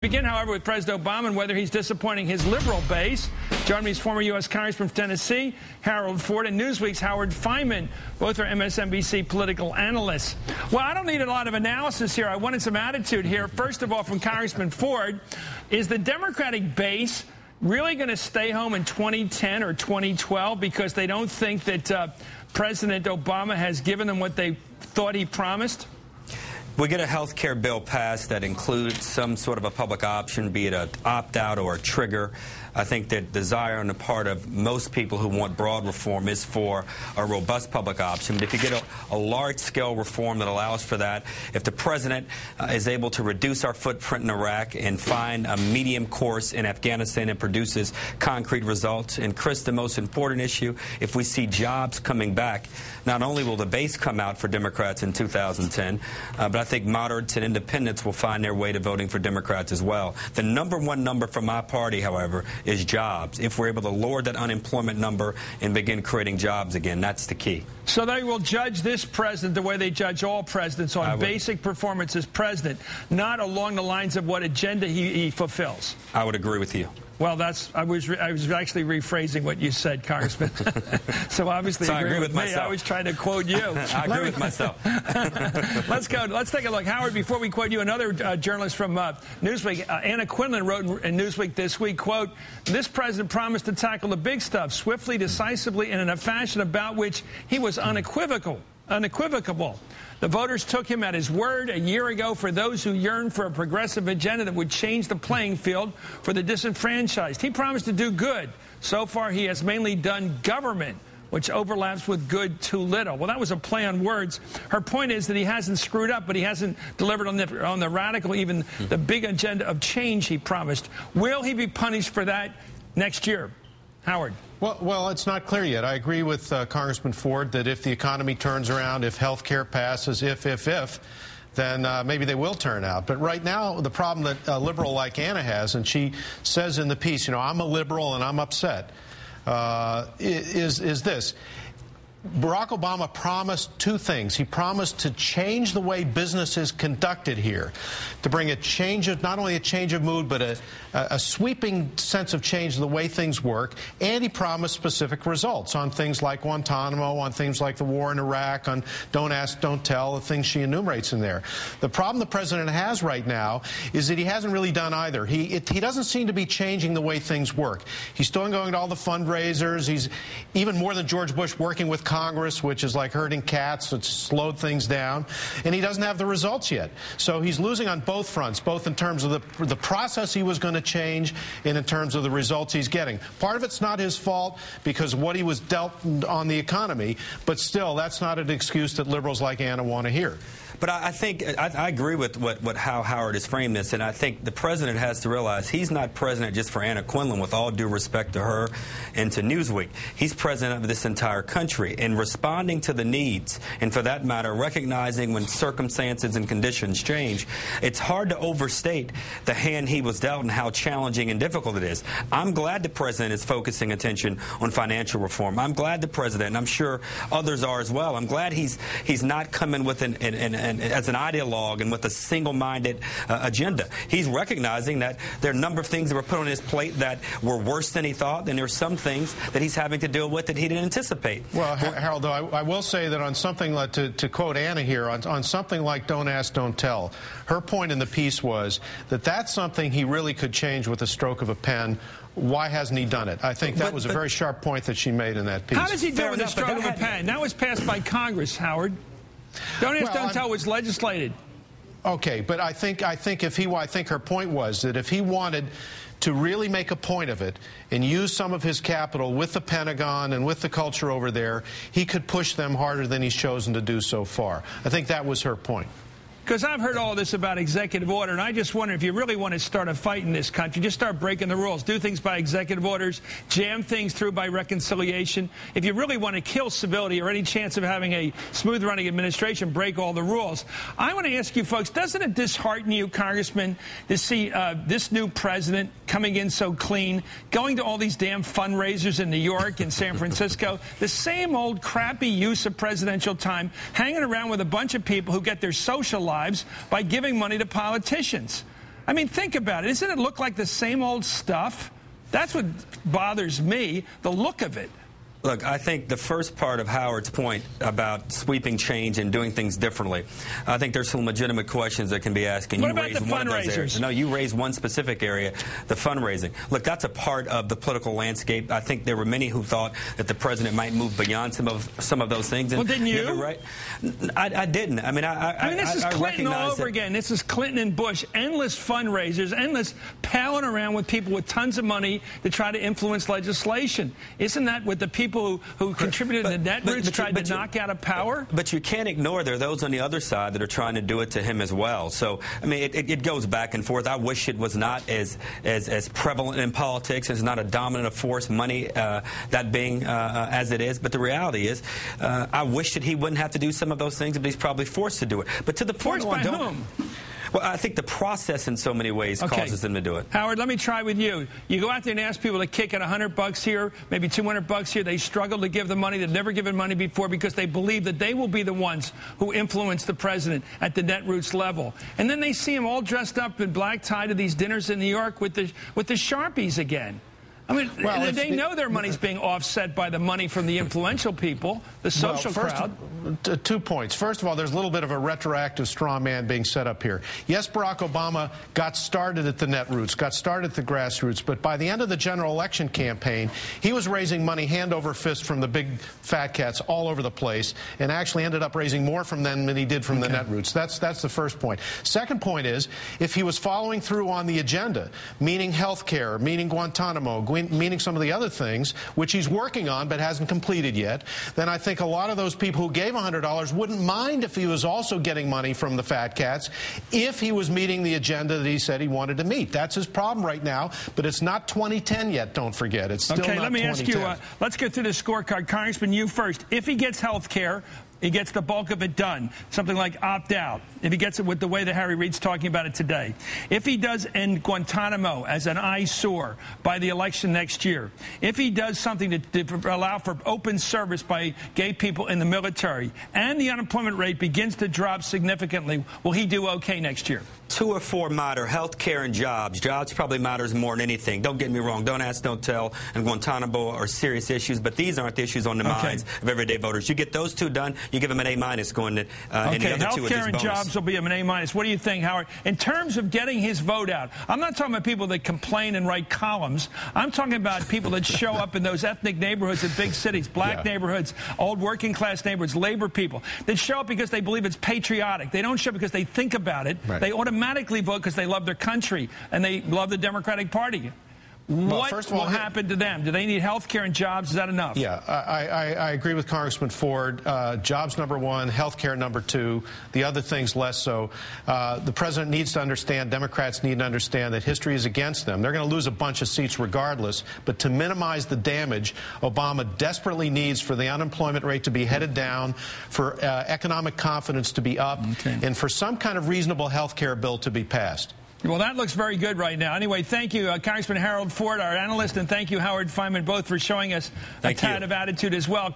Begin, however, with President Obama and whether he's disappointing his liberal base. Joining me is former U.S. Congressman from Tennessee, Harold Ford, and Newsweek's Howard Fineman. Both are MSNBC political analysts. Well, I don't need a lot of analysis here. I wanted some attitude here. First of all, from Congressman Ford, is the Democratic base really going to stay home in 2010 or 2012 because they don't think that President Obama has given them what they thought he promised? We get a health care bill passed that includes some sort of a public option, be it an opt-out or a trigger. I think that desire on the part of most people who want broad reform is for a robust public option. But if you get a large-scale reform that allows for that, if the president is able to reduce our footprint in Iraq and find a medium course in Afghanistan and produces concrete results, and Chris, the most important issue, if we see jobs coming back, not only will the base come out for Democrats in 2010, but I think moderates and independents will find their way to voting for Democrats as well. The #1 number for my party, however, is jobs. If we're able to lower that unemployment number and begin creating jobs again, that's the key. So they will judge this president the way they judge all presidents, on basic performance as president, not along the lines of what agenda he fulfills. I would agree with you. Well, I was actually rephrasing what you said, Congressman. So obviously, I agree with me. myself. I was trying to quote you. I agree with myself. Let's go. Let's take a look, Howard. Before we quote you, another journalist from Newsweek, Anna Quinlan, wrote in Newsweek this week, quote, "This president promised to tackle the big stuff swiftly, decisively, and in a fashion about which he was unequivocal. The voters took him at his word a year ago for those who yearn for a progressive agenda that would change the playing field for the disenfranchised. He promised to do good. So far, he has mainly done government, which overlaps with good too little." Well, that was a play on words. Her point is that he hasn't screwed up, but he hasn't delivered on the radical, even the big agenda of change he promised. Will he be punished for that next year? Howard. Well, it's not clear yet. I agree with Congressman Ford that if the economy turns around, if health care passes, then maybe they will turn out. But right now, the problem that a liberal like Anna has, and she says in the piece, you know, I'm a liberal and I'm upset, is this. Barack Obama promised two things. He promised to change the way business is conducted here, to bring a change of, not only a change of mood, but a sweeping sense of change in the way things work, and he promised specific results on things like Guantanamo, on things like the war in Iraq, on don't ask, don't tell, the things she enumerates in there. The problem the president has right now is that he hasn't really done either. He doesn't seem to be changing the way things work. He's still going to all the fundraisers. He's even more than George Bush working with Congress, which is like herding cats. It's slowed things down, and he doesn't have the results yet. So he's losing on both fronts, both in terms of the process he was going to change and in terms of the results he's getting. Part of it's not his fault because of what he was dealt on the economy, but still, that's not an excuse that liberals like Anna want to hear. But I think I agree with how Howard has framed this, and I think the president has to realize he's not president just for Anna Quinlan, with all due respect to her and to Newsweek. He's president of this entire country, and responding to the needs, and for that matter, recognizing when circumstances and conditions change. It's hard to overstate the hand he was dealt and how challenging and difficult it is. I'm glad the president is focusing attention on financial reform. I'm glad the president, and I'm sure others are as well, I'm glad he's not coming with as an ideologue and with a single-minded agenda. He's recognizing that there are a number of things that were put on his plate that were worse than he thought, and there are some things that he's having to deal with that he didn't anticipate. Well, Harold, though, I will say that on something like, to quote Anna here, on something like don't ask, don't tell, her point in the piece was that that's something he really could change with a stroke of a pen. Why hasn't he done it? I think that was a very sharp point that she made in that piece. How does he do it with a stroke of a pen? That was passed by Congress, Howard. Don't ask, don't tell was legislated. Okay, but I think her point was that if he wanted to really make a point of it and use some of his capital with the Pentagon and with the culture over there, he could push them harder than he's chosen to do so far. I think that was her point. Because I've heard all this about executive order, and I just wonder if you really want to start a fight in this country, just start breaking the rules. Do things by executive orders, jam things through by reconciliation. If you really want to kill civility or any chance of having a smooth-running administration, break all the rules. I want to ask you folks, doesn't it dishearten you, Congressman, to see this new president coming in so clean, going to all these damn fundraisers in New York and San Francisco, the same old crappy use of presidential time, hanging around with a bunch of people who get their social lives by giving money to politicians? I mean, think about it. Doesn't it look like the same old stuff? That's what bothers me, the look of it. Look, I think the first part of Howard's point about sweeping change and doing things differently, I think there's some legitimate questions that can be asked. And what about the fundraisers? No, you raised one specific area, the fundraising. Look, that's a part of the political landscape. I think there were many who thought that the president might move beyond some of those things. And well, didn't you? Right? I didn't. I mean, this is Clinton all over again. This is Clinton and Bush. Endless fundraisers, endless palling around with people with tons of money to try to influence legislation. Isn't that what the people who contributed to the netroots tried to knock out of power? But you can't ignore there are those on the other side that are trying to do it to him as well. So, I mean, it goes back and forth. I wish it was not as prevalent in politics. It's not a dominant force, money, that being as it is. But the reality is, I wish that he wouldn't have to do some of those things, but he's probably forced to do it. But to the point forced by whom? Well, I think the process in so many ways causes them to do it. Howard, let me try with you. You go out there and ask people to kick in $100 here, maybe $200 here. They struggle to give the money. They've never given money before because they believe that they will be the ones who influence the president at the netroots level. And then they see him all dressed up in black tie to these dinners in New York with the Sharpies again. I mean, well, they know their money's being offset by the money from the influential people, the social crowd. 2 points. First of all, there's a little bit of a retroactive straw man being set up here. Yes, Barack Obama got started at the netroots, got started at the grassroots, but by the end of the general election campaign, he was raising money hand over fist from the big fat cats all over the place and actually ended up raising more from them than he did from the netroots. That's the first point. Second point is, if he was following through on the agenda, meaning health care, meaning Guantanamo, meaning some of the other things, which he's working on but hasn't completed yet, then I think a lot of those people who gave $100 wouldn't mind if he was also getting money from the fat cats if he was meeting the agenda that he said he wanted to meet. That's his problem right now, but it's not 2010 yet, don't forget. It's still not 2010. Okay, let me ask you, let's go through the scorecard. Congressman, you first. If he gets health care, he gets the bulk of it done, something like opt-out, if he gets it with the way that Harry Reid's talking about it today. If he does end Guantanamo as an eyesore by the election next year, if he does something to allow for open service by gay people in the military, and the unemployment rate begins to drop significantly, will he do okay next year? 2 or 4 matter, health care and jobs. Jobs probably matters more than anything. Don't get me wrong. Don't ask, don't tell, and Guantanamo are serious issues, but these aren't the issues on the minds of everyday voters. You get those 2 done, you give them an A- going to any other 2 health care and bonus. Jobs will be an A-. What do you think, Howard? In terms of getting his vote out, I'm not talking about people that complain and write columns. I'm talking about people that show up in those ethnic neighborhoods in big cities, black neighborhoods, old working class neighborhoods, labor people, that show up because they believe it's patriotic. They don't show up because they think about it. Right. They automatically vote because they love their country and they love the Democratic Party. What will happen to them? Do they need health care and jobs? Is that enough? Yeah, I agree with Congressman Ford. Jobs #1, health care #2, the other things less so. The president needs to understand, Democrats need to understand that history is against them. They're going to lose a bunch of seats regardless, but to minimize the damage, Obama desperately needs for the unemployment rate to be headed down, for economic confidence to be up, and for some kind of reasonable health care bill to be passed. Well, that looks very good right now. Anyway, thank you, Congressman Harold Ford, our analyst, and thank you, Howard Fineman, both for showing us a tad of attitude as well.